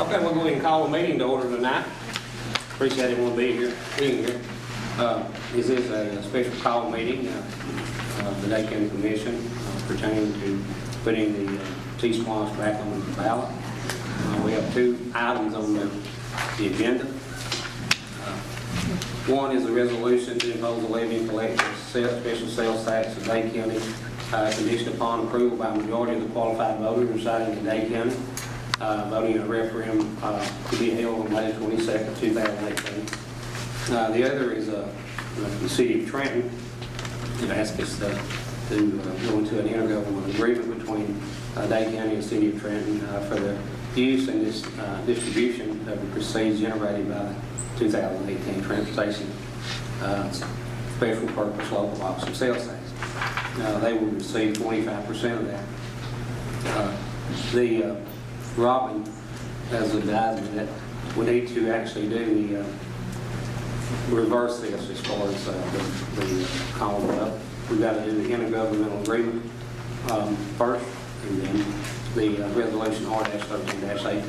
Okay, we'll go ahead and call a meeting to order tonight. Appreciate everyone being here. This is a special call meeting of the Dade County Commission pertaining to putting the T-SPLOST back on the ballot. We have two items on the agenda. One is a resolution to impose a levy and collect a special sales tax of Dade County conditioned upon approval by a majority of the qualified voters residing in Dade County. Voting in a referendum to be held on May 22nd, 2018. The other is the City of Trenton. It asks us to go into an intergovernmental agreement between Dade County and City of Trenton for the use and distribution of the proceeds generated by the 2018 Transportation Special Purpose Local Option Sales Tax. They will receive 25% of that. Robin has advised me that we need to actually do the reverse this as far as the column up. We've got to do the intergovernmental agreement first, and then the resolution R-13-18.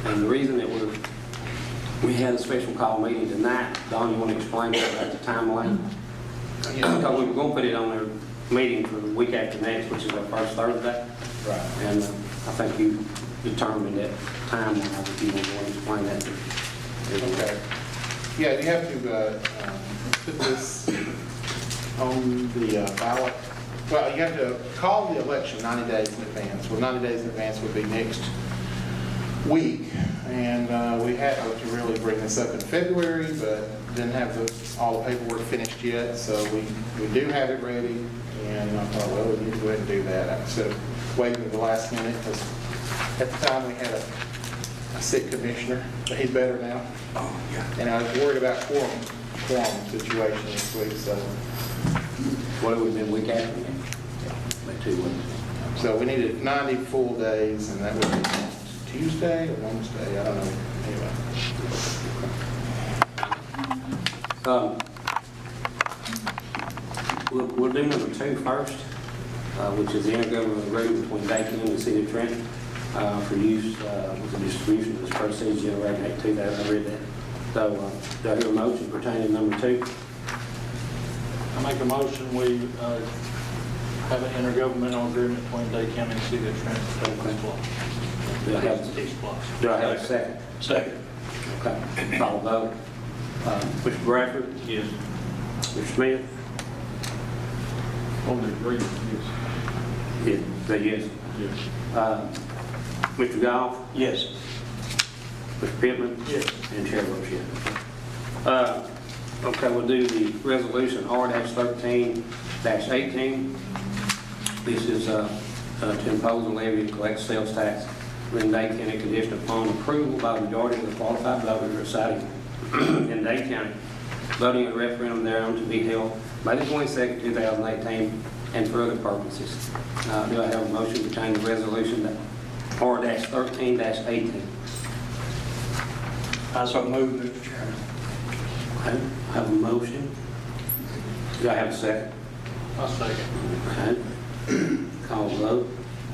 And the reason that we had a special call meeting tonight, Don, you want to explain about the timeline? Because we were going to put it on our meeting for the week after next, which is our first Thursday. Right. And I think you determined that timeline, if you want to explain that to everyone. Okay. Yeah, you have to put this on the ballot. Well, you have to call the election 90 days in advance. Well, 90 days in advance would be next week. And we had to really bring this up in February, but didn't have all the paperwork finished yet. So we do have it ready. And I thought, well, we need to go ahead and do that instead of waiting to the last minute, because at the time we had a sick commissioner, but he's better now. Oh, yeah. And I was worried about quorum situation this week, so. What have we been week after next? Like 2 weeks. So we needed 90 full days, and that would be Tuesday or Wednesday, I don't know. Anyway. We'll do number 2 first, which is the intergovernmental agreement between Dade County and the City of Trenton for use with the distribution of the proceeds generated at 2000. I read that. So, do I hear a motion pertaining to number 2? I make a motion, we have an intergovernmental agreement between Dade County and City of Trenton. Do I have a second? Second. Okay. Call vote. Mr. Bradford? Yes. Mr. Smith? On the agreement, Yes. Say yes. yes. Mr. Goff? Yes. Mr. Pittman? Yes. And Chair votes yes. Okay, we'll do the resolution R-13-18. This is to impose a levy and collect sales tax in Dade County conditioned upon approval by the majority of the qualified voters residing in Dade County. Voting in a referendum thereon to be held May the 22nd, 2018, and for other purposes. Do I have a motion pertaining to resolution R-13-18? I so move, Mr. Chairman. Okay, I have a motion. Do I have a second? I second. Okay. Call vote.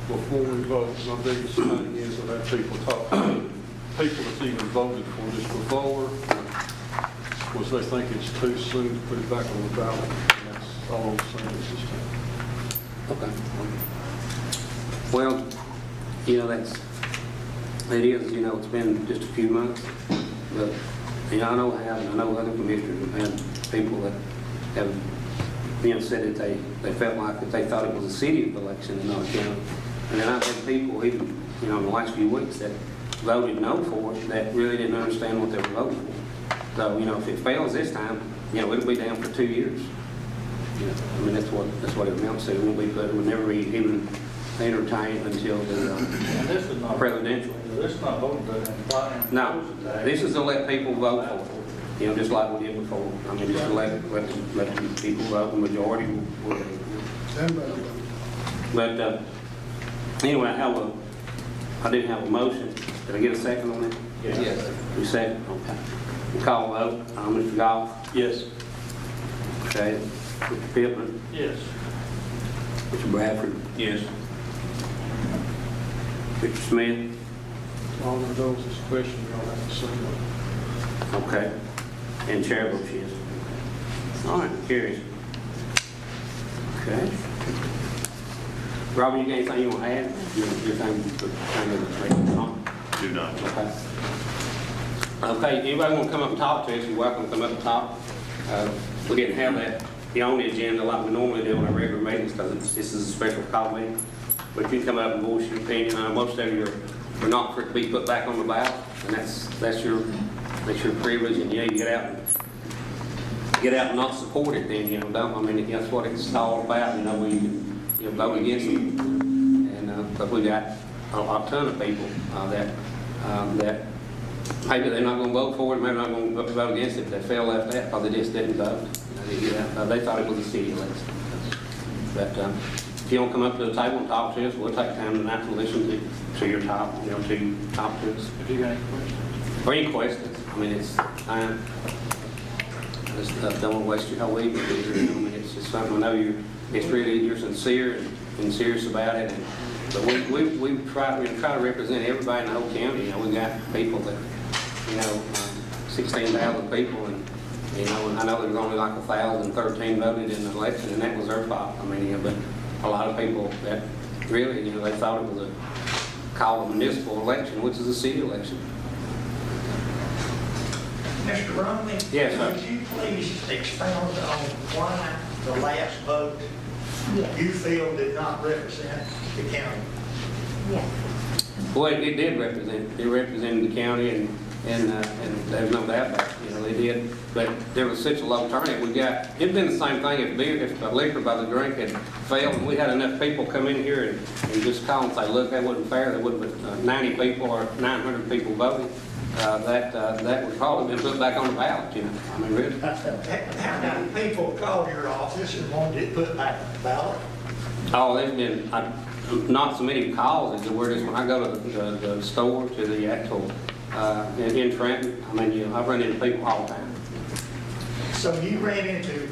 Before we vote, my biggest thing is I've had people talk to people that's even voted for this before, was they think it's too soon to put it back on the ballot. And that's all I'm saying at this time. Okay. Well, you know, it is, you know, it's been just a few months, but, you know, I know I have, and I know other commissioners have had people that have, you know, said that they felt like that they thought it was a city election and not a county. And then I've had people, even, you know, in the last few weeks that voted no for it, that really didn't understand what they were voting for. So, you know, if it fails this time, you know, it'll be down for 2 years. You know, I mean, that's what it amounts to. It won't be, but it will never be even entertained until the This is not presidential. This is not voting to No, this is to let people vote for it. You know, just like we did before. I mean, just to let the people vote. The majority will. But anyway, I did have a motion. Did I get a second on it? Yes. You second? Okay. Call vote. Mr. Goff? Yes. Okay. Mr. Pittman? Yes. Mr. Bradford? Yes. Mr. Smith? All of those is questions y'all have to say. Okay. And chair votes yes. All right, carries. Okay. Robert, you got anything you want to add? Your thing? Do not. Okay. Okay, anybody want to come up and talk to us, you're welcome to come up and talk. We didn't have that on the agenda like we normally do on our regular meetings because this is a special call meeting. But you can come up and voice your opinion. Most of you are not for it to be put back on the ballot, and that's your privilege. And you get out and not support it. Then don't. I mean, that's what it's all about. We vote against them, and but we got a ton of people that maybe they're not going to vote for it, maybe not going to vote against it. They fell left that because they just didn't vote. They thought it was a city election. But if you want to come up to the table and talk to us, we'll take time tonight to listen to your talk, to you talk to us. If you got any questions? Or any questions. I mean, it's time. I just don't want to waste your whole evening here. I mean, it's just something I know you're sincere and serious about it. But we try to represent everybody in the whole county. We got people that 16,000 people, and and I know there was only like 1,013 voted in the election, and that was their fault. I mean, but a lot of people that really, they thought it was called a municipal election, which is a city election. Mr. Romney? Yes, sir. Would you please expound on why the last vote you feel did not represent the county? Yes. Well, it did represent. It represented the county, and there's no doubt about it. They did. But there was such a low turnout. It'd been the same thing if the liquor by the drink had failed, and we had enough people come in here and just call and say, look, that wasn't fair. There would have been 90 people or 900 people voting. That would probably been put back on the ballot. I mean, really. How many people called your office and wanted it put back on the ballot? Oh, there's been not so many calls as there were just when I go to the store, to the actual, in Trenton. I mean, I run into people all the time. So you ran into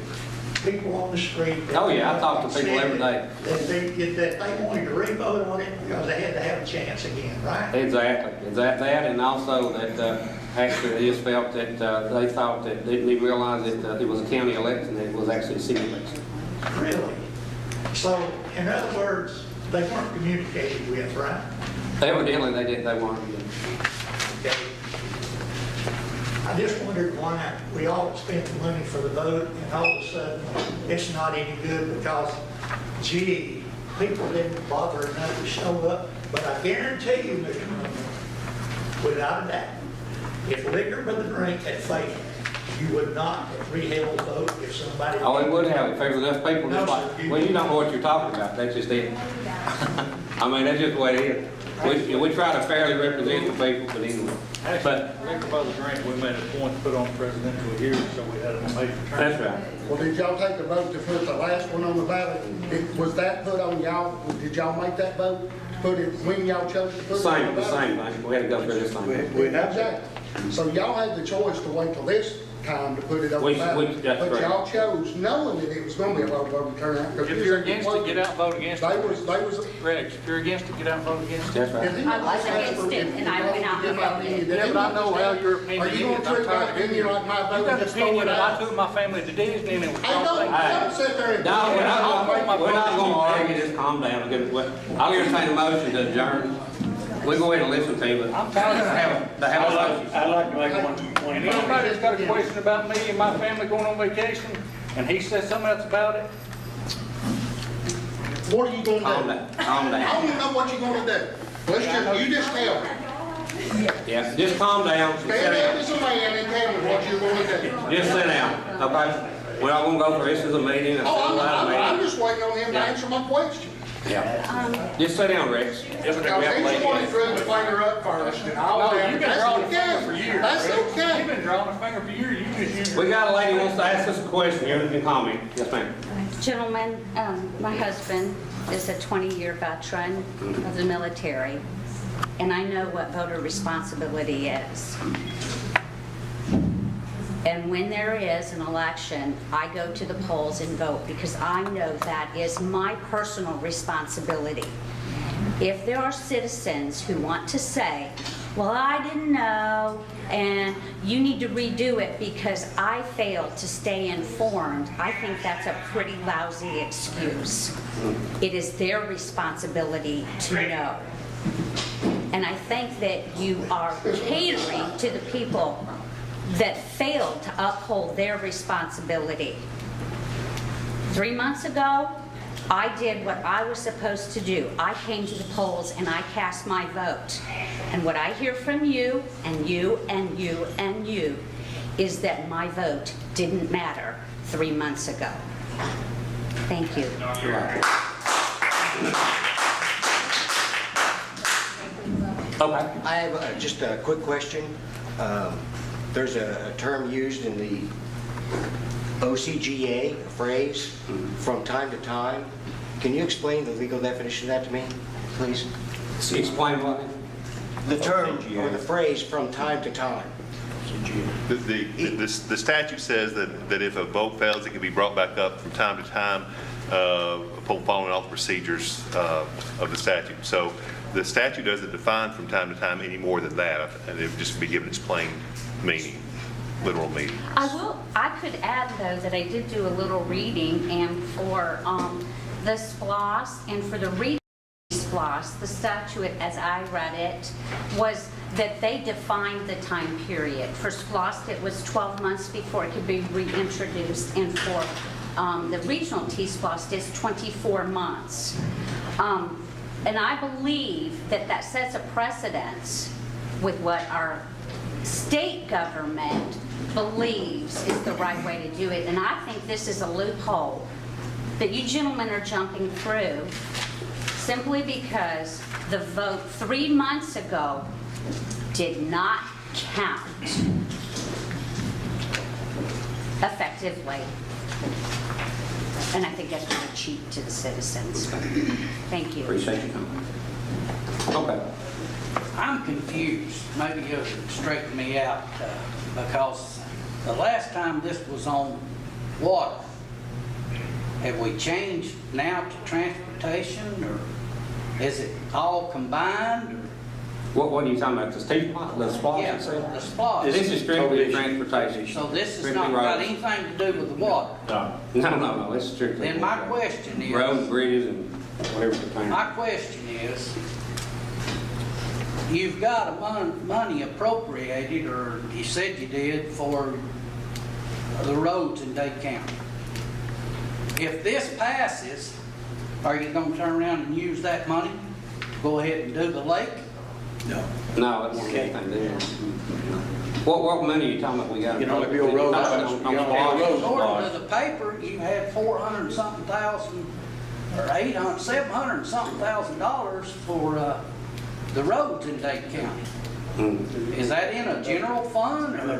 people on the street? Oh, yeah, I talk to people every day. That they wanted to re-vote on it because they had to have a chance again, right? Exactly. That, and also that actually they just felt that they thought that they didn't even realize that it was a county election, that it was actually a city election. Really? So, in other words, they weren't communicated with, right? Evidently, they weren't. Okay. I just wondered why we all spent the money for the vote and all of a sudden it's not any good because, gee, people didn't bother enough to show up. But I guarantee you, Mr. Roman, without a doubt, if liquor by the drink had failed, you would not have reheld the vote if somebody... Oh, it would have if there was enough people. No, Just like, sir, well, you don't know what you're talking about. That's just it. I mean, that's just the way it is. We try to fairly represent the people, but anyway. But Liquor by the drink, we made a point to put on presidential hearing, so we had a major turnout. that's right. Well, did y'all take the vote to put the last one on the ballot? Was that put on y'all, did y'all make that vote? Put it, when y'all chose to put it on the The ballot? same thing. We had to go through this thing. Exactly. So y'all had the choice to wait till this time to put it on We- the ballot. that's But correct. y'all chose knowing that it was gonna be a low vote turnout. 'cause If you're against it, get out and vote against it. They was, Rex, if you're against it, get out and vote against it. That's right. if he I was asked for- against it, and I went out and voted. Yeah, but I know how your opinion Are is. you gonna I'm treat tired my of hearing opinion you. like my You vote got and an just throw opinion it that I out? took my family to Disney and it was Hey, don't sit there and... No, we're not going to argue. Just calm down. I'll entertain a motion to adjourn. We'll go ahead and listen to you, but I'm tired of have a motion. I'd like to make one And anybody's got a question about me and my family going on vacation, and he says something else about it, What are you gonna do? Calm down. Calm I down. don't even know what you're gonna do. You just tell me. Yeah, just calm down. Sit Stand up down. as a man and tell me what you're gonna do. Just sit down, okay? We're not going to go through this as a meeting. It's Oh, not a I'm meeting. just waiting on him to answer my question. Yeah. Just sit down, Rex. Because he's the one who threw the finger up first, and I'll No, tell you've him, been that's drawing a finger for okay. years. That's You've okay. been drawing a finger for years, you just use We your... got a lady who wants to ask us a question. You can comment. Yes, ma'am. Gentlemen, my husband is a 20-year veteran of the military, and I know what voter responsibility is. And when there is an election, I go to the polls and vote because I know that is my personal responsibility. if there are citizens who want to say, well, I didn't know, and you need to redo it because I failed to stay informed, I think that's a pretty lousy excuse. It is their responsibility to know. And I think that you are catering to the people that failed to uphold their responsibility. 3 months ago, I did what I was supposed to do. I came to the polls and I cast my vote. And what I hear from you and you and you and you is that my vote didn't matter 3 months ago. Thank you. Okay. I have just a quick question. There's a term used in the OCGA, a phrase, from time to time. Can you explain the legal definition of that to me, please? Explain what? The term or the phrase from time to time. The statute says that if a vote fails, it can be brought back up from time to time upon following all the procedures of the statute. So the statute doesn't define from time to time any more than that, and it would just be given its plain meaning, literal meaning. I could add, though, that I did do a little reading, and for the SPLOS and for the reading SPLOS, the statute, as I read it, was that they defined the time period. For SPLOS, it was 12 months before it could be reintroduced, and for the regional T-SPLOS, it's 24 months. And I believe that that sets a precedence with what our state government believes is the right way to do it. And I think this is a loophole that you gentlemen are jumping through simply because the vote 3 months ago did not count effectively. And I think that's really cheap to the citizens. Thank you. Appreciate you coming. Okay. I'm confused. Maybe you can straighten me out because the last time this was on water, have we changed now to transportation, or is it all combined? What are you talking about? The T-SPLOS? The SPLOS Yeah, itself? the SPLOS. This is strictly transportation. So this has Strictly not got roads. anything to do with the water. No, it's strictly. Then my question is. Roads, bridges, and whatever pertains. My question is, you've got money appropriated, or you said you did, for the roads in Dade County. If this passes, are you going to turn around and use that money? Go ahead and do the lake? No, it's anything there. What money are you talking about we got? You know, if you're road- According to the paper, you had 400 and something thousand, or 800, 700 and something $1,000 for the roads in Dade County. Is that in a general fund? Or?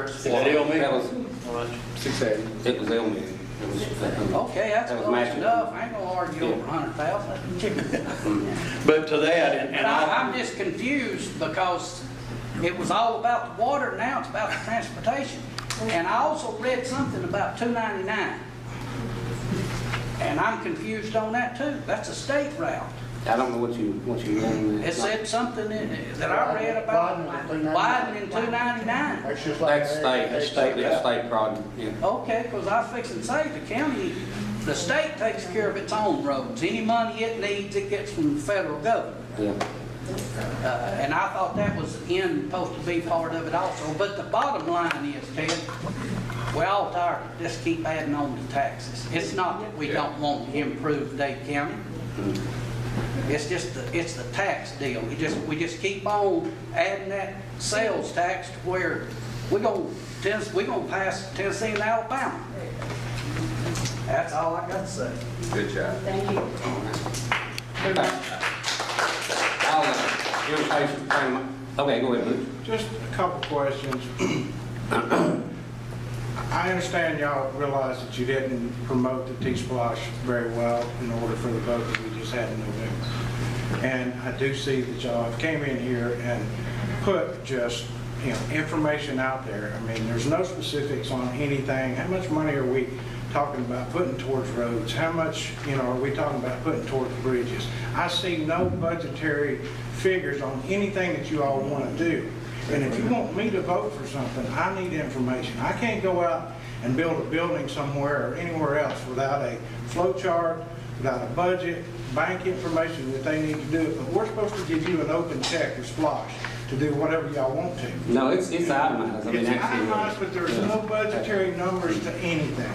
Is that LMIG? That was, 680. it was Elmeg. Okay, that's That was close matching. enough. I ain't gonna argue over 100,000. But to that, and But I'm just confused because it was all about the water, now it's about the transportation. And I also read something about 299. And I'm confused on that too. That's a state route. I don't know what you mean. It said something that I read about widening 299. That's just like. That's state, that's state project, yeah. Okay, because I was fixing to say, the county, the state takes care of its own roads. Any money it needs, it gets from the federal government. Yeah. And I thought that was supposed to be part of it also. But the bottom line is, Ted, we're all tired of just keep adding on to taxes. It's not that we don't want to improve Dade County. It's just it's the tax deal. We just keep on adding that sales tax to where we're gonna pass Tennessee and Alabama. That's all I got to say. Good job. Thank you. Okay, go ahead, Luke. Just a couple questions. I understand y'all realize that you didn't promote the T-Splosh very well in order for the vote that we just had in November. And I do see that y'all have came in here and put just, information out there. I mean, there's no specifics on anything. How much money are we talking about putting towards roads? How much, are we talking about putting towards bridges? I see no budgetary figures on anything that you all want to do. And if you want me to vote for something, I need information. I can't go out and build a building somewhere or anywhere else without a flow chart, without a budget, bank information that they need to do it. But we're supposed to give you an open check or splosh to do whatever y'all want to. No, it's itemized. I mean, It's actually, itemized, but there's no budgetary numbers to anything.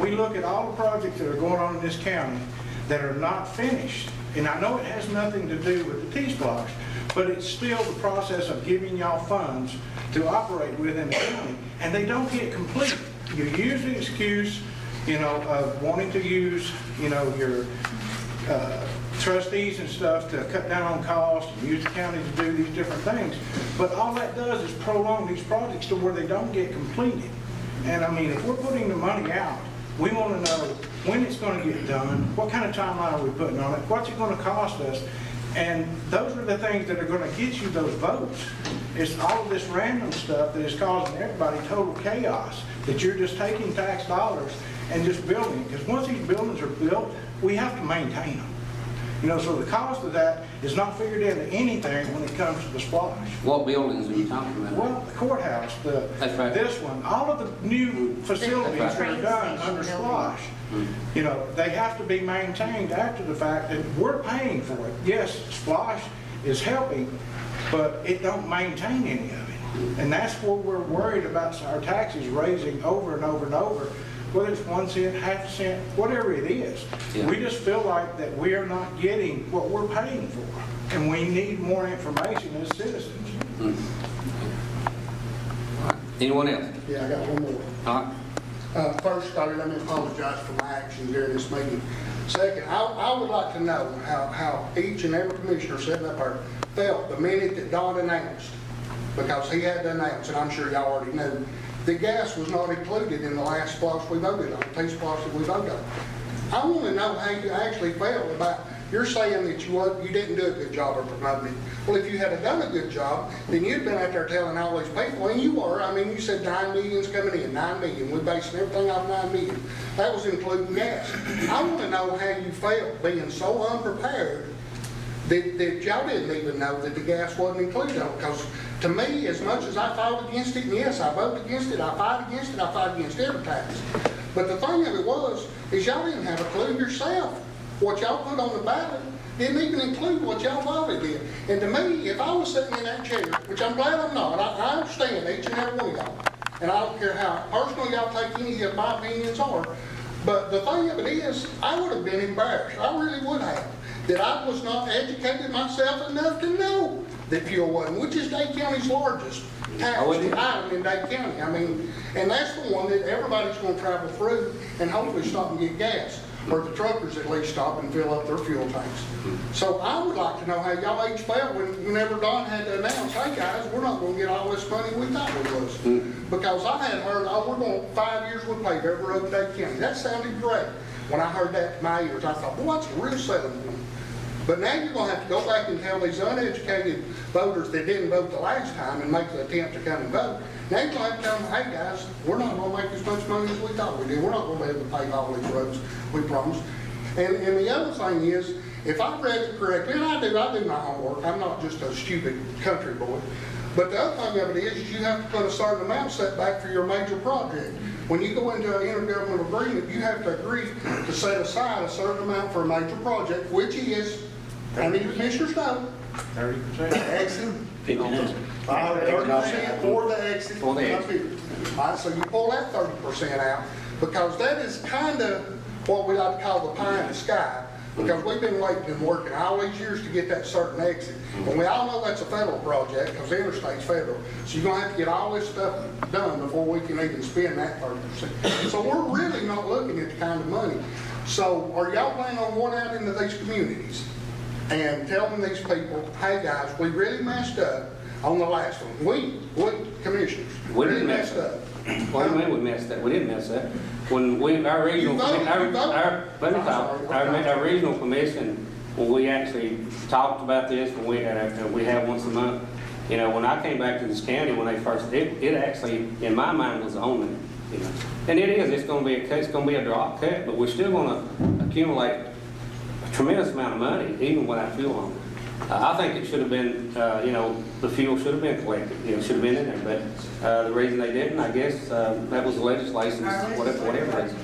We look at all the projects that are going on in this county that are not finished. And I know it has nothing to do with the T-Splosh, but it's still the process of giving y'all funds to operate within the county, and they don't get complete. You use the excuse, of wanting to use, your trustees and stuff to cut down on costs and use the county to do these different things. But all that does is prolong these projects to where they don't get completed. And I mean, if we're putting the money out, we want to know when it's going to get done, what kind of timeline are we putting on it, what's it going to cost us. And those are the things that are going to get you those votes. It's all of this random stuff that is causing everybody total chaos, that you're just taking tax dollars and just building. Because once these buildings are built, we have to maintain them. So the cost of that is not figured into anything when it comes to the splash. what buildings are you talking about? Well, the courthouse, That's right. this one, all of the new facilities That's that right. are done under splash, they have to be maintained after the fact, and we're paying for it. Yes, splash is helping, but it don't maintain any of it. And that's what we're worried about, our taxes raising over and over and over, whether it's 1 cent, half a cent, whatever it is. Yeah. We just feel like that we are not getting what we're paying for, and we need more information as citizens. Anyone else? Yeah, I got one more. All right. First, let me apologize for my action during this meeting. Second, I would like to know how each and every commissioner sitting up there felt the minute that Don announced, because he had to announce, and I'm sure y'all already knew, the gas was not included in the last splosh we voted on, the T-splosh that we voted on. I want to know how you actually felt about, you're saying that you didn't do a good job of promoting it. Well, if you had done a good job, then you'd been out there telling all these people, and you were, you said 9 million's coming in, 9 million. We're basing everything off 9 million. That was including gas. I want to know how you felt being so unprepared that y'all didn't even know that the gas wasn't included on it. Because to me, as much as I fought against it, and yes, I voted against it, I fight against it, I fight against every tax. But the thing of it is y'all didn't have a clue yourself. What y'all put on the ballot didn't even include what y'all voted in. And to me, if I was sitting in that chair, which I'm glad I'm not, I understand each and every one of y'all, and I don't care how personal y'all take any of my opinions are, but the thing of it is, I would have been embarrassed. I really would have. That I was not educated myself enough to know that fuel wasn't, which is Dade County's largest tax item in Dade County. And that's the one that everybody's going to travel through and hopefully stop and get gas, or the truckers at least stop and fill up their fuel tanks. So I would like to know how y'all each felt whenever Don had to announce, hey guys, we're not going to get all this money we thought we was. Because I had heard, we're going 5 years we'll pave every road in Dade County. That sounded great. When I heard that to my ears, I thought, well, that's a real selling point. But now you're going to have to go back and tell these uneducated voters that didn't vote the last time and make the attempt to come and vote. Now you're going to have to tell them, hey guys, we're not going to make as much money as we thought we did. We're not going to be able to pave all these roads we promised. And the other thing is, if I read it correctly, and I do my homework, I'm not just a stupid country boy, but the other thing of it is you have to put a certain amount set back for your major project. When you go into an intergovernmental agreement, you have to agree to set aside a certain amount for a major project, which is, how many commissioners know? 30%. Exit. 30% for the exit. For the exit. All right, so you pull that 30% out, because that is kind of what we like to call the pie in the sky, because we've been waiting and working all these years to get that certain exit. And we all know that's a federal project, because the interstate's federal. So you're going to have to get all this stuff done before we can even spend that 30%. So we're really not looking at the kind of money. So are y'all planning on going out into these communities and telling these people, hey guys, we really messed up on the last one. We commissioners, We really didn't mess messed up. What do you mean we messed up? We didn't mess up. When our regional, our regional commission, when we actually talked about this, when we have once a month, when I came back to this county, when they first, it actually, in my mind, was on you know. And it is, it's gonna be a drop cut, but we're still gonna accumulate a tremendous amount of money, even without fuel on it. I think it should have been, you know, the fuel should have been collected, you know, should have been in there, but the reason they didn't, I guess, that was the legislation, whatever reason.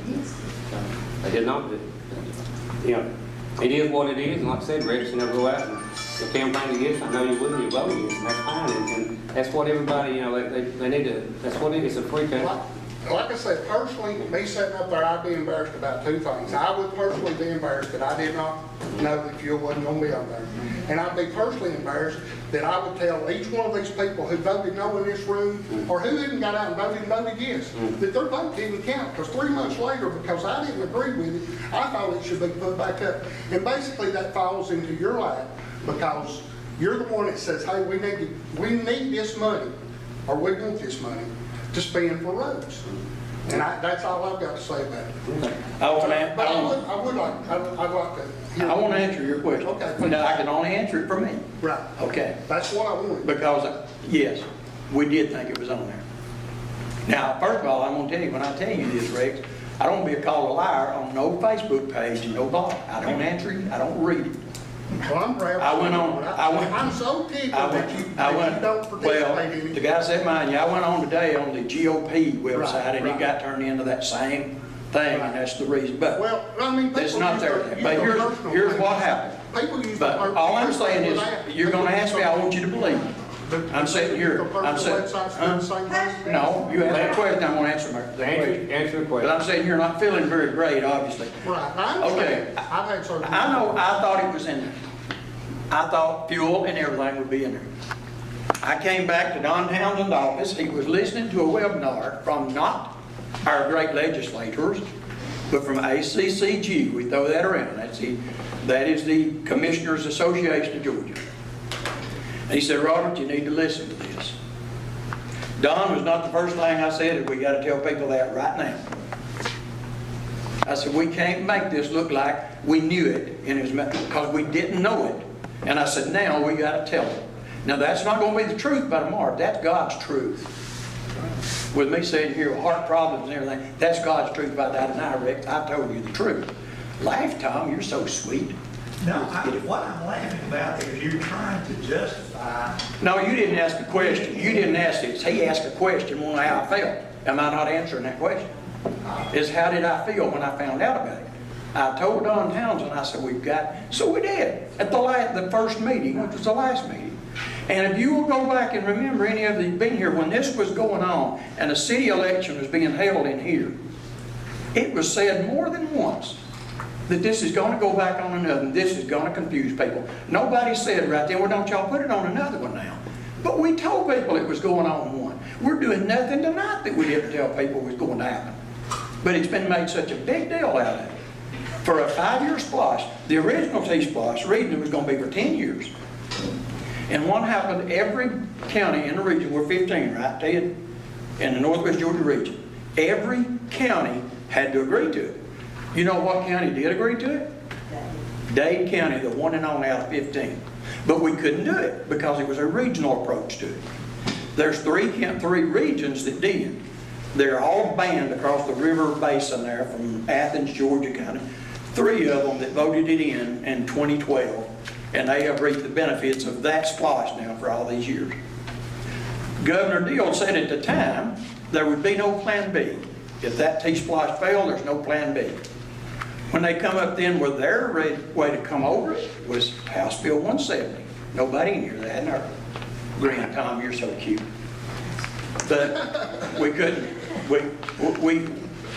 They did not do it. You know, it is what it is, and like I said, Rex, you know, go out and the campaign against, I know you will, you vote against, and that's fine, and that's what everybody, you know, they need to, that's what it is, a free country. Like I said, personally, me sitting up there, I'd be embarrassed about two things. I would personally be embarrassed that I did not know that fuel wasn't going to be on there. And I'd be personally embarrassed that I would tell each one of these people who voted no in this room, or who even got out and voted yes, that their vote didn't count. Because 3 months later, because I didn't agree with it, I thought it should be put back up. And basically that falls into your lap, because you're the one that says, hey, we need this money, or we want this money to spend for roads. And that's all I've got to say about it. I'd like to. I want to answer your question. Okay. Now, I can only answer it for me. Right. Okay. That's what I wanted. Because, yes, we did think it was on there. Now, first of all, I'm going to tell you, when I tell you this, Rex, I don't be called a liar on no Facebook page and no blog. I don't answer it, I don't read it. Well, I'm proud. I'm so tickled that you don't participate in it. The guy said mine, yeah, I went on today on the GOP website, and Right. it got turned into that same thing, and that's the reason. But Well, I mean, it's people not use there. the- But use the personal here's things. what happened. People use the But personal- all I'm saying is, you're going to ask me, I want you to believe me. I'm sitting here, I'm sitting, no, you asked me a question, I'm going to answer the question. Answer the But question. I'm sitting here not feeling very great, obviously. Right, I understand. Okay. I've had surgery. I know, I thought it was in there. I thought fuel and everything would be in there. I came back to Don Townsend's office, he was listening to a webinar from not our great legislators, but from ACCG, we throw that around, that is the Commissioners Association of Georgia. And he said, Robert, you need to listen to this. Don was not the first thing I said, is we got to tell people that right now. I said, we can't make this look like we knew it, and it was because we didn't know it. And I said, now we got to tell them. Now that's not going to be the truth by tomorrow. That's God's truth. With me sitting here with heart problems and everything, that's God's truth about that. And I told you the truth. Laugh, Tom, you're so sweet. No, what I'm laughing about is you're trying to justify. No, you didn't ask a question. You didn't ask this. He asked a question on how I felt. Am I not answering that question? Is how did I feel when I found out about it? I told Don Townsend, I said, so we did. At the first meeting, which was the last meeting. And if you will go back and remember, any of you been here, when this was going on and a city election was being held in here, it was said more than once that this is going to go back on another, and this is going to confuse people. Nobody said right then, well, don't y'all put it on another one now. But we told people it was going on one. We're doing nothing tonight that we didn't tell people was going to happen. But it's been made such a big deal out of it. For a 5-year splosh, the original T-splosh, reading it was going to be for 10 years. And what happened, every county in the region, we're 15, right, Ted? In the Northwest Georgia region, every county had to agree to it. You know what county did agree to it? Dade County, the one and only out of 15. But we couldn't do it because it was a regional approach to it. There's three regions that did. They're all banned across the river basin there from Athens, Georgia County. 3 of them that voted it in 2012. And they have reaped the benefits of that splosh now for all these years. Governor Deal said at the time there would be no plan B. If that T-splosh failed, there's no plan B. When they come up then with their way to come over it was House Bill 170. Nobody in here that hadn't heard. Green, Tom, you're so cute. But we couldn't.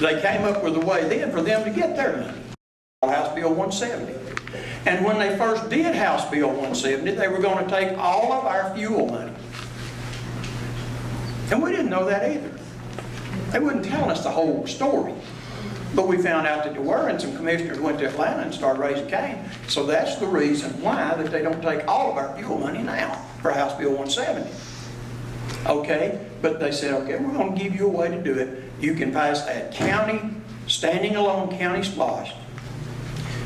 They came up with a way then for them to get their money. House Bill 170. And when they first did House Bill 170, they were going to take all of our fuel money. And we didn't know that either. They wouldn't tell us the whole story. But we found out that there were, and some commissioners went to Atlanta and started raising Cain. So that's the reason why that they don't take all of our fuel money now for House Bill 170. Okay, but they said, okay, we're going to give you a way to do it. You can pass that county, standing alone county splosh.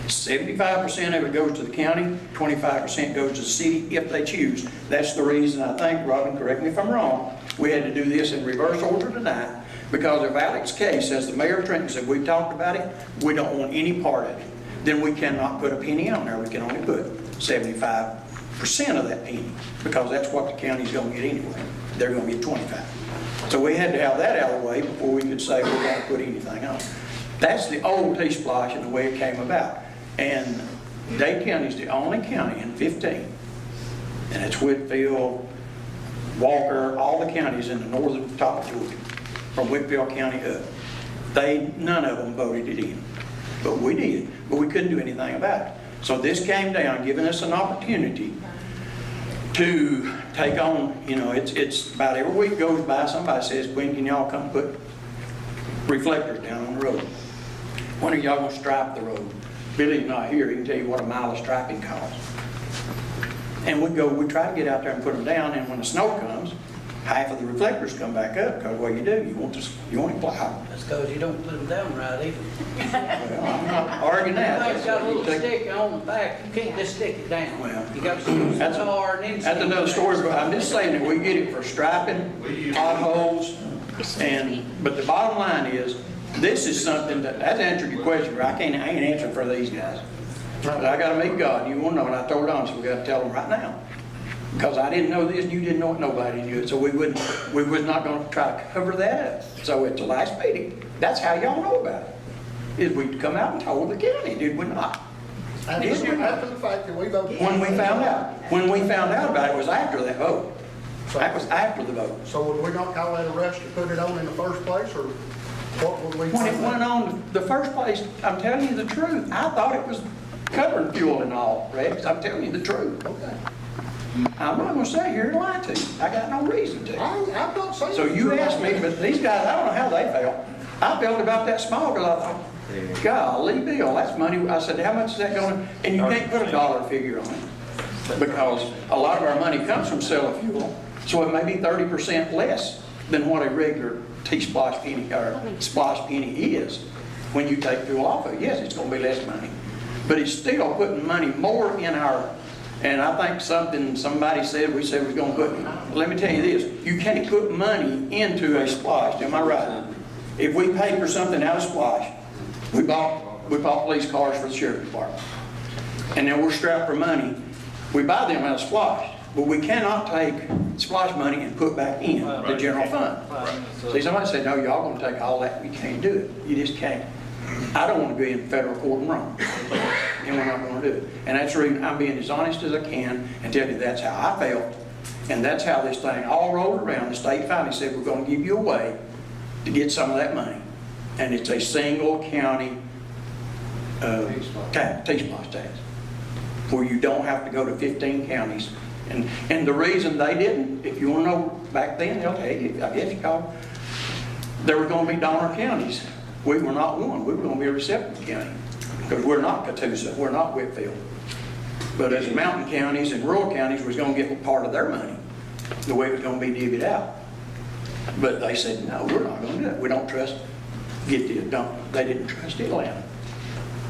75% of it goes to the county, 25% goes to the city if they choose. That's the reason I think, Robin, correct me if I'm wrong, we had to do this in reverse order tonight, because if Alex's case, as the mayor of Trenton said, we've talked about it, we don't want any part of it, then we cannot put a penny on there. We can only put 75% of that penny, because that's what the county's going to get anyway. They're going to get 25. So we had to have that out of the way before we could say we're going to put anything on. That's the old T-Splosh and the way it came about. And Dade County is the only county in 15, and it's Whitfield, Walker, all the counties in the northern top of Georgia, from Whitfield County up. None of them voted it in, but we did. But we couldn't do anything about it. So this came down, giving us an opportunity to take on, it's about every week goes by, somebody says, when can y'all come put reflectors down on the road? When are y'all going to stripe the road? Billy's not here, he can tell you what a mile of striping costs. And we try to get out there and put them down, and when the snow comes, half of the reflectors come back up, because what you do, you want to plow. That's because you don't put them down right either. Well, I'm not arguing that. It's got a little stick on the back, you can't just stick it down. Well, You got to screw some tar and then stick That's it another down. story, but I'm just saying that we get it for striping, potholes, but the bottom line is, this is something that's answered your question, but I ain't answering for these guys. But I gotta meet God, you wanna know, and I told Don, so we gotta tell them right now. Because I didn't know this, and you didn't know it, nobody knew it, so we was not gonna try to cover that up. So at the last meeting, that's how y'all know about it, is we come out and told the county, did we not? After the fact that we voted. When we found out about it was after that vote. That was after the vote. So would we not call that a rush to put it on in the first place, or what would we? When it went on the first place, I'm telling you the truth, I thought it was covering fuel and all, Rex, I'm telling you the truth. Okay. I'm not gonna sit here and lie to you, I got no reason to. I'm not saying. So you asked me, but these guys, I don't know how they felt. I felt about that small, because I thought, golly, Bill, that's money. I said, how much is that going to, and you can't put a dollar figure on it, because a lot of our money comes from selling fuel, so it may be 30% less than what a regular T-Splosh penny or Splosh penny is. When you take fuel off of it, yes, it's going to be less money, but it's still putting money more in our. And I think somebody said, we said we're going to put, let me tell you this, you can't put money into a Splosh, am I right? If we paid for something out of Splosh, we bought police cars for the sheriff's department, and then we're strapped for money, we buy them out of Splosh, but we cannot take Splosh money and put back in the general fund. See, somebody said, no, y'all going to take all that, we can't do it, you just can't. I don't want to be in federal court and wrong, and we're not going to do it. And that's the reason I'm being as honest as I can and tell you that's how I felt, and that's how this thing all rolled around. The state finally said, we're going to give you a way to get some of that money, and it's a single county T-Splosh tax, where you don't have to go to 15 counties. And the reason they didn't, if you want to know, back then, they'll tell you, I guess you call, there were going to be donor counties. We were not one. We were going to be a receptive county, because we're not Catoosa, we're not Whitfield. But as mountain counties and rural counties was going to get part of their money, the way it was going to be divvied out. But they said, no, we're not going to do it. We don't trust, they didn't trust Atlanta.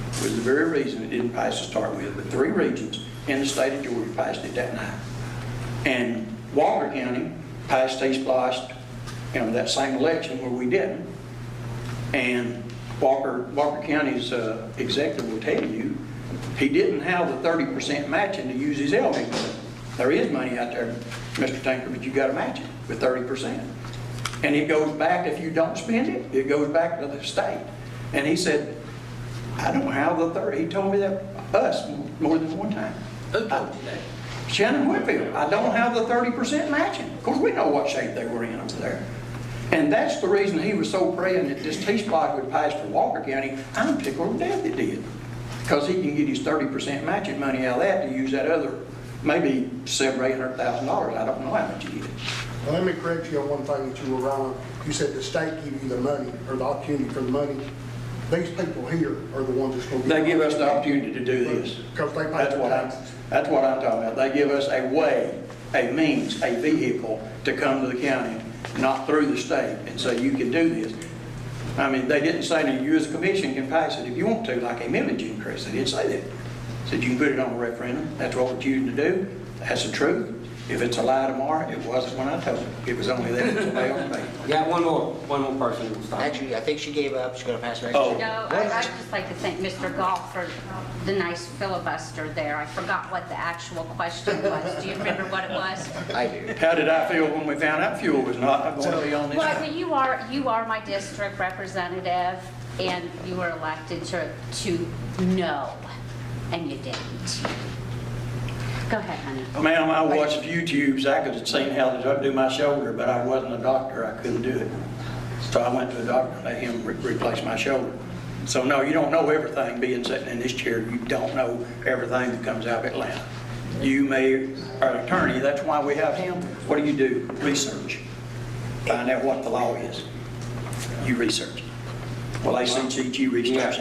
It was the very reason it didn't pass to start with. But 3 regions in the state of Georgia passed it that night. And Walker County passed T-Splosh, that same election where we didn't. And Walker County's executive will tell you, he didn't have the 30% matching to use his LD. There is money out there, Mr. Tinker, but you got to match it with 30%. And it goes back, if you don't spend it, it goes back to the state. And he said, I don't have the 30. He told me that, us, more than one time. Who told you that? Shannon Whitfield. I don't have the 30% matching. Of course, we know what shape they were in over there. And that's the reason he was so praying that this T-Splosh would pass for Walker County. I'm tickled to death it did. Because he can get his 30% matching money out of that to use that other, maybe $700,000 or $800,000. I don't know how much he did. Well, let me correct you on one thing that you were wrong. You said the state give you the money, or the opportunity for the money. These people here are the ones that's going to get. They give us the opportunity to do this. Because they pay the taxes. That's what I'm talking about. They give us a way, a means, a vehicle to come to the county, not through the state, and so you can do this. I mean, they didn't say that you as a commission can pass it if you want to, like a millage increase. They didn't say that. Said you can put it on a referendum. That's what we're choosing to do. That's the truth. If it's a lie tomorrow, it wasn't when I told them. It was only that it was lay on me. Got one more person who will stop. Actually, I think she gave up. She's going to pass it back Oh. to you. No, I'd just like to thank Mr. Goff for the nice filibuster there. I forgot what the actual question was. Do you remember what it was? I do. How did I feel when we found out fuel was not going to be on this? Well, you are my district representative, and you were elected to know, and you didn't. Go ahead, honey. Ma'am, I watched YouTubes. I could have seen how to do my shoulder, but I wasn't a doctor. I couldn't do it. So I went to a doctor and let him replace my shoulder. So no, you don't know everything. Being sitting in this chair, you don't know everything that comes out of Atlanta. You are an attorney. That's why we have him. What do? Research. Find out what the law is. You research. Well, ACCG research.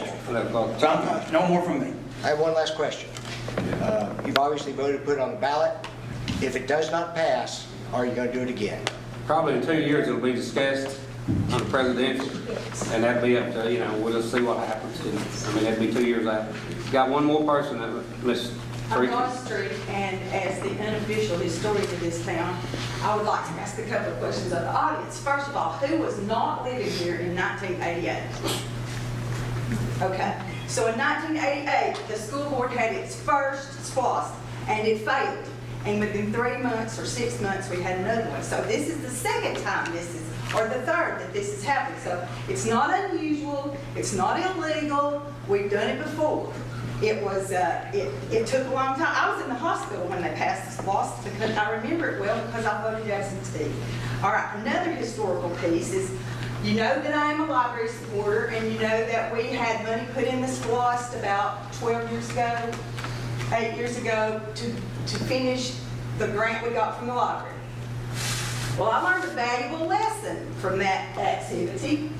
So no more from me. I have one last question. You've obviously voted to put it on the ballot. If it does not pass, are you going to do it again? Probably in 2 years it'll be discussed on the presidential, and that'd be up to, we'll just see what happens. I mean, that'd be 2 years after. Got one more person, Ms. I'm Freaky. Dawn Street, and as the unofficial historian of this town, I would like to ask a couple of questions of the audience. First of all, who was not living here in 1988? Okay, so in 1988, the school board had its first SPLOST, and it failed. And within 3 months or 6 months, we had another one. So this is the second time or the third that this has happened. So it's not unusual, it's not illegal, we've done it before. It was, it took a long time. I was in the hospital when they passed the SPLOST, because I remember it well because I voted absentee. All right, another historical piece is, you know that I am a library supporter, and you know that we had money put in the SPLOST about 12 years ago, 8 years ago, to finish the grant we got from the library. Well, I learned a valuable lesson from that activity.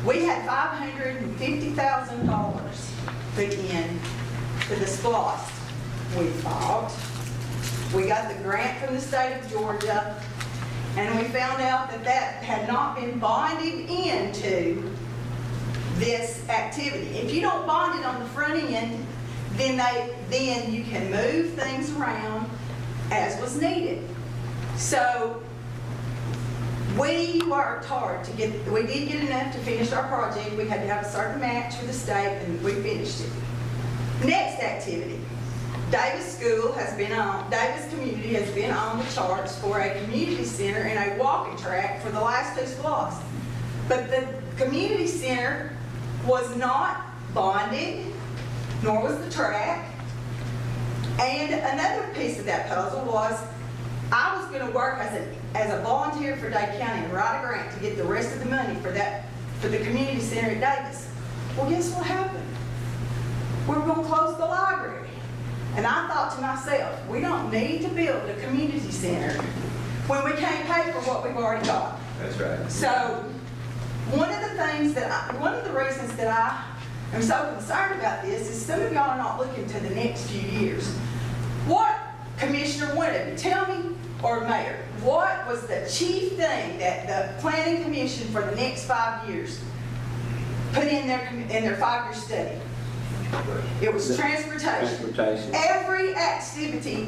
We had $550,000 put in to the SPLOST. We fought. We got the grant from the state of Georgia, and we found out that that had not been bonded into this activity. If you don't bond it on the front end, then you can move things around as was needed. So we worked hard to we did get enough to finish our project. We had to have a certain match for the state, and we finished it. Next activity. Davis community has been on the charts for a community center and a walking track for the last 2 SPLOSTs. But the community center was not bonded, nor was the track. And another piece of that puzzle was I was going to work as a volunteer for Dade County and write a grant to get the rest of the money for the community center at Davis. Well, guess what happened? We were going to close the library. And I thought to myself, we don't need to build a community center when we can't pay for what we've already got. That's right. So one of the reasons that I am so concerned about this is some of y'all are not looking to the next few years. What, Commissioner, one of you, tell me, or Mayor, what was the chief thing that the Planning Commission for the next 5 years put in their 5-year study? It was transportation. Every activity,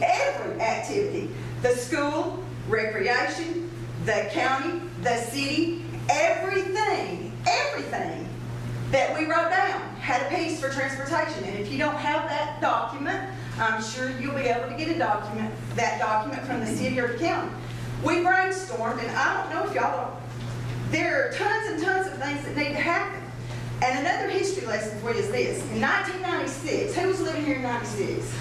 the school, recreation, the county, the city, everything that we wrote down had a piece for transportation. And if you don't have that document, I'm sure you'll be able to get that document from the city or the county. We brainstormed, and I don't know if y'all don't, there are tons and tons of things that need to happen. And another history lesson for you is this. In 1996, who was living here in 96?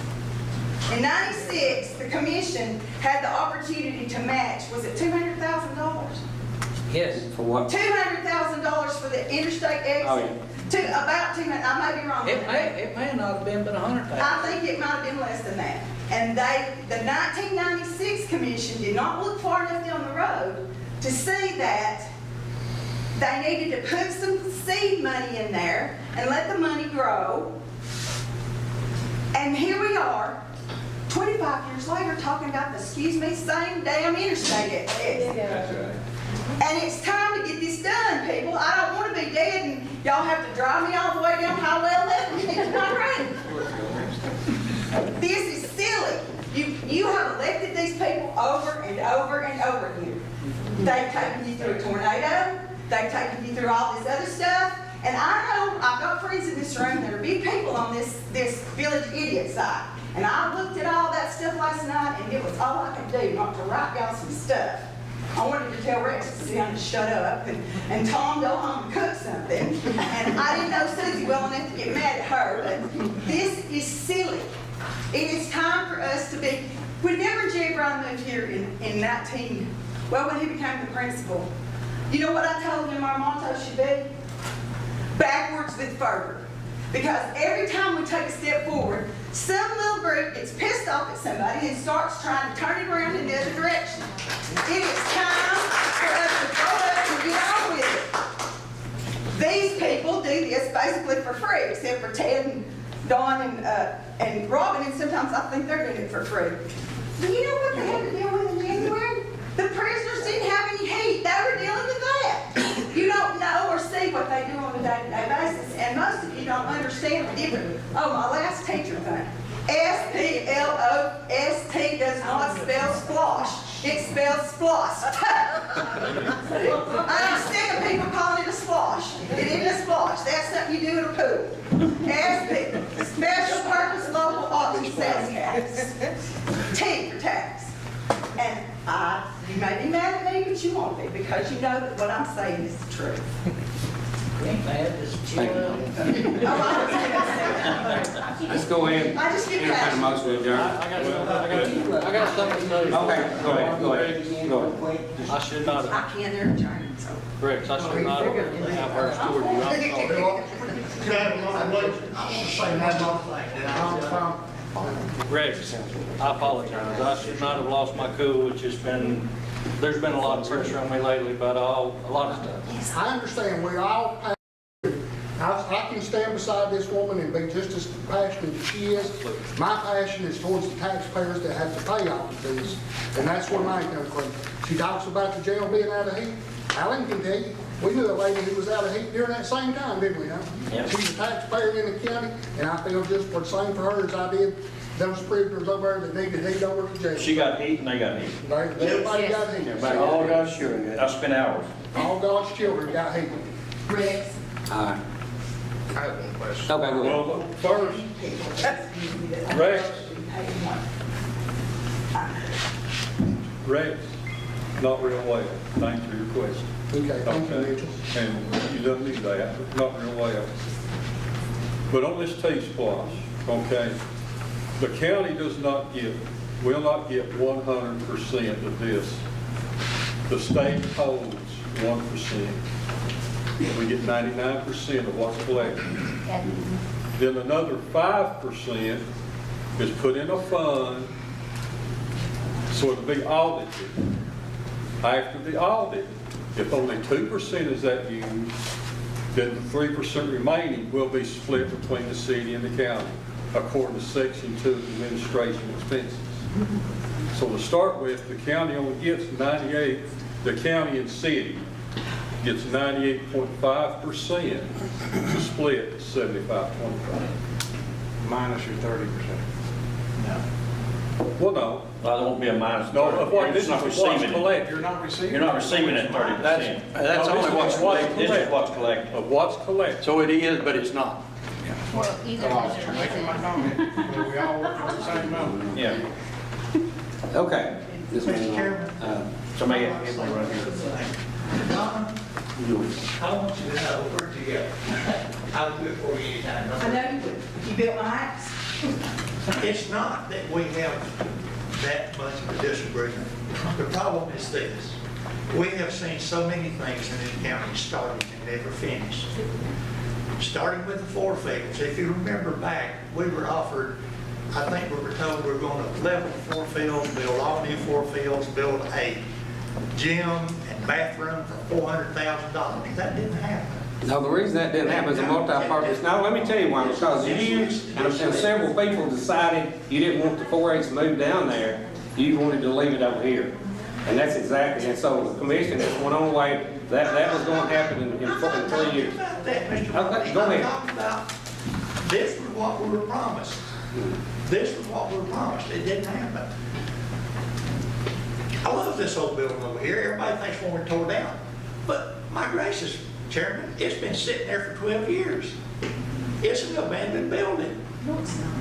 In 96, the commission had the opportunity to match, was it $200,000? Yes. For what? $200,000 for the interstate exit. Oh, yeah. About 200, I may be wrong. It may not have been but 100,000. I think it might have been less than that. And the 1996 commission did not look far enough down the road to see that they needed to put some seed money in there and let the money grow. And here we are, 25 years later, talking about the, same damn interstate exit. That's right. And it's time to get this done, people. I don't want to be dead and y'all have to drive me all the way down Highway 11 to get to my grave. This is silly. You have elected these people over and over and over again. They've taken you through a tornado. They've taken you through all this other stuff. And I know I've got friends in this room that are big people on this village idiot side. And I looked at all that stuff last night, and it was all I could do not to write y'all some stuff. I wanted to tell Rex to sit down and shut up, and Tom go home and cook something. And I didn't know Susie well enough to get mad at her, but this is silly. It is time for us to be. Whenever Jay Brown moved here in when he became the principal, you know what I told him our motto should be? Backwards with forward. Because every time we take a step forward, some little group gets pissed off at somebody and starts trying to turn it around in the other direction. It is time for us to grow up and get on with it. These people do this basically for free, except for Ted and Dawn and Robin, and sometimes I think they're doing it for free. Do you know what they had to deal with in January? The prisoners didn't have any heat. They were dealing with that. You don't know or see what they do on a day-to-day basis, and most of you don't understand the difference. Oh, my last teacher thing. S-P-L-O-S-T does not spell splosh. It spells splost. I'm sick of people calling it a splosh. It isn't a splosh. That's something you do in a pool. S-P, Special Purpose Local Option Sales Tax. T for tax. And you may be mad at me, but you won't be, because you know that what I'm saying is the truth. Let's go ahead. I just get Entertain a passionate. motion to adjourn. I got something to say. Okay, go ahead. I should not I have, can't entertain, so. Rex, I should not have her steward you. I'm sorry. Rex, I apologize. I should not have lost my cool. It's just been, there's been a lot of pressure on me lately about a lot of stuff. I understand, we all, I can stand beside this woman and be just as passionate as she is. My passion is towards the taxpayers that have to pay all of this, and that's where mine comes from. She talks about the jail being out of heat. Alan can tell you, we knew a lady who was out of heat during that same time, didn't we, huh? Yeah. She's a taxpayer in the county, and I feel just the same for her as I did those prisoners over there that needed heat over to jail. She got heat and they got heat. Everybody got heat. All God's children. I spent hours. All God's children got heat. Rex. All right. I have one question. Okay, go ahead. Well, first, Rex. Rex, not real well. Thanks for your question. Okay, thank you, Mitchell. And you don't need that, but not real well. But on this T-Splosh, okay, the county will not get 100% of this. The state holds 1%. We get 99% of what's collected. Then another 5% is put in a fund, so it'll be audited. After the audit, if only 2% is that used, then the 3% remaining will be split between the city and the county, according to Section 2 administration expenses. So to start with, the county only gets 98, the county and city gets 98.5% to split 75.25. Minus your 30%. Well, no. Well, there won't be a minus. No, of what You're this is not what's receiving it. collected. You're not receiving. You're not receiving that 30%. That's No, only this what's is what's collected. This is what's collected. Of what's collected. So it is, but it's not. Well, either Making my comment, but we all work for the same number. Yeah. Okay. This Mr. one, Chairman. Somebody got hit right here. Donna, I want you to know we're together. I'll do it for you anytime. I know you would. You built my house. It's not that we have that much of a disagreement. The problem is this. We have seen so many things in this county started and never finished. Starting with the four fields. If you remember back, we were offered, I think we were told we were going to level four fields, build all new four fields, build a gym and bathroom for $400,000. That didn't happen. no, the reason that didn't happen is a multi-purpose. Now, let me tell you why, because you and several people decided you didn't want the 4-H to move down there. You wanted to leave it over here. And that's exactly, and so the commission just went on away, that was gonna happen in 3 years. About that, Mr. Okay, Rodney. go I'm ahead. talking about, this was what we were promised. This was what we were promised. It didn't happen. I love this old building over here. Everybody thinks when we're tore down. But my gracious, Chairman, it's been sitting there for 12 years. It's an abandoned building.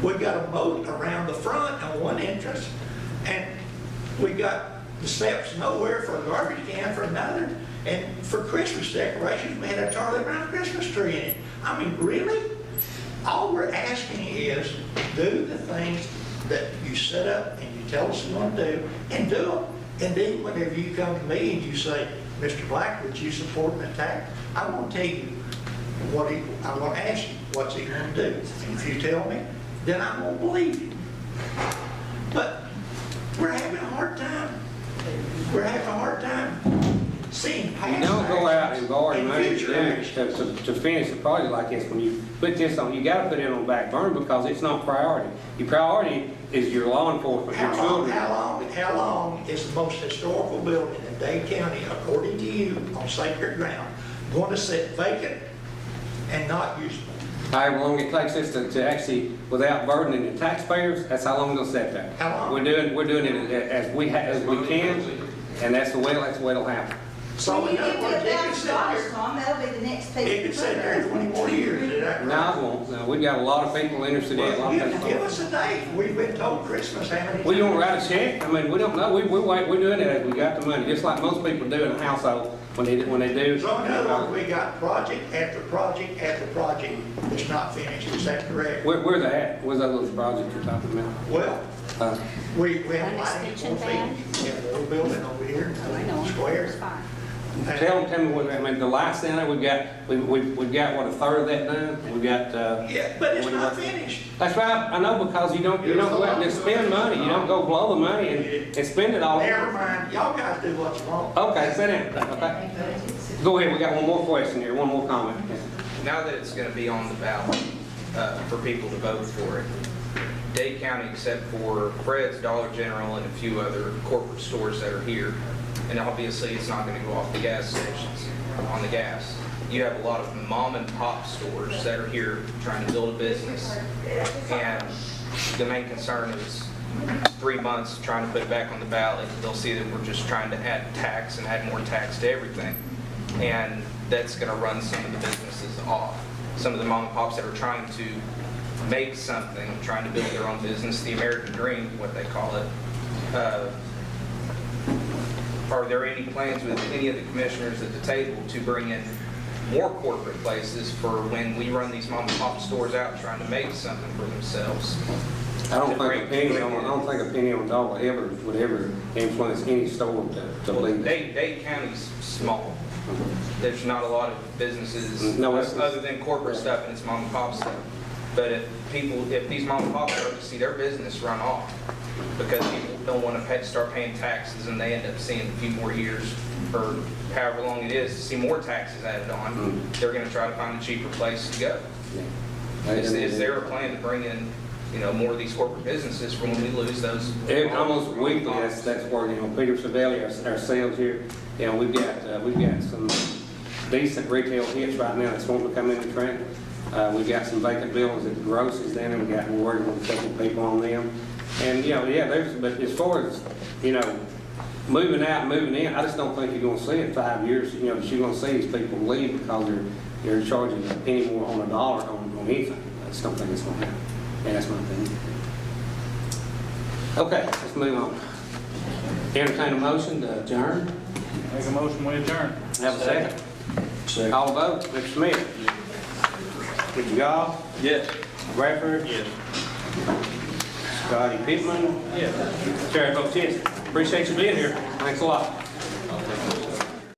We've got a moat around the front and one entrance, and we got the steps nowhere for a garbage can for another. And for Christmas decorations, we had a Charlie Brown Christmas tree in it. I mean, really? All we're asking is do the things that you set up and you tell us you want to do, and do them. And then whenever you come to me and you say, Mr. Black, would you support an attack? I want to tell you I want to ask you, what's he going to do? And if you tell me, then I'm going to believe you. But we're having a hard time. We're having a hard time seeing past. You don't go out and borrow and money future to finish a project like this. When you put this on, you gotta put it on the back burner because it's not priority. Your priority is your law enforcement, your children. How long is the most historical building in Dade County, according to you, on sacred ground, going to sit vacant and not usable? However long it takes us to actually, without burdening the taxpayers, that's how long it'll sit there. How long? We're doing it as we can, and that's the way it'll happen. So When in you other get words, to it could sit $1,000, there, Tom, that'll be the next piece. it could sit there 20 more years, is that No, right? it won't. No, we've got a lot of people interested in it. a lot of Well, give people. us a date. We've been told Christmas how many times? We don't write a check. I mean, we don't know. We're doing it as we got the money, just like most people do in a household when they do. So in other words, we got project after project after project that's not finished. Is that correct? Where's that at? Where's that little project you're talking about? Well, we have An lighting extension 4 fan? feet. We have a little building over here, I know, square. it's fine. Tell me what, I mean, the light center, we've got what, a third of that done? We've got, Yeah, but it's not finished. that's right, I know, because you don't go out and just spend money, you don't go blow the money and spend it all. Never mind, y'all guys do what you want. Okay, sit down, okay? Go ahead, we got one more question here, one more comment. Now that it's going to be on the ballot for people to vote for it, Dade County, except for Fred's, Dollar General, and a few other corporate stores that are here, and obviously it's not going to go off the gas stations on the gas. You have a lot of mom and pop stores that are here trying to build a business, and the main concern is 3 months trying to put it back on the ballot. They'll see that we're just trying to add tax and add more tax to everything, and that's going to run some of the businesses off. Some of the mom and pops that are trying to make something, trying to build their own business, the American dream, what they call it. Are there any plans with any of the commissioners at the table to bring in more corporate places for when we run these mom and pop stores out trying to make something for themselves? I don't think a penny on dollar would ever influence any store to leave. Dade County's small. There's not a lot of businesses No, it's- other than corporate stuff, and it's mom and pop stuff. But if these mom and pops start to see their business run off because people don't want to start paying taxes, and they end up seeing a few more years or however long it is to see more taxes added on, they're going to try to find a cheaper place to go. Is there a plan to bring in, more of these corporate businesses from when we lose those? Almost weekly, that's where, Peter Savelli, our sales here, we've got some decent retail hits right now that's wanting to come in the trend. We've got some vacant buildings at the grosses down there, we're working with a couple of people on them. And, but as far as, moving out and moving in, I just don't think you're gonna see in 5 years, that you're gonna see these people leave because they're charging a penny more on a dollar on anything. I just don't think it's gonna happen. And that's my opinion. Okay, let's move on. Entertain a motion to adjourn. Make a motion, we adjourn. Have a second. Call a vote. Mr. Smith? Mr. Goff? Yes. Bradford? Yes. Scotty Pittman? Yes. Chair votes yes. Appreciate you being here. Thanks a lot.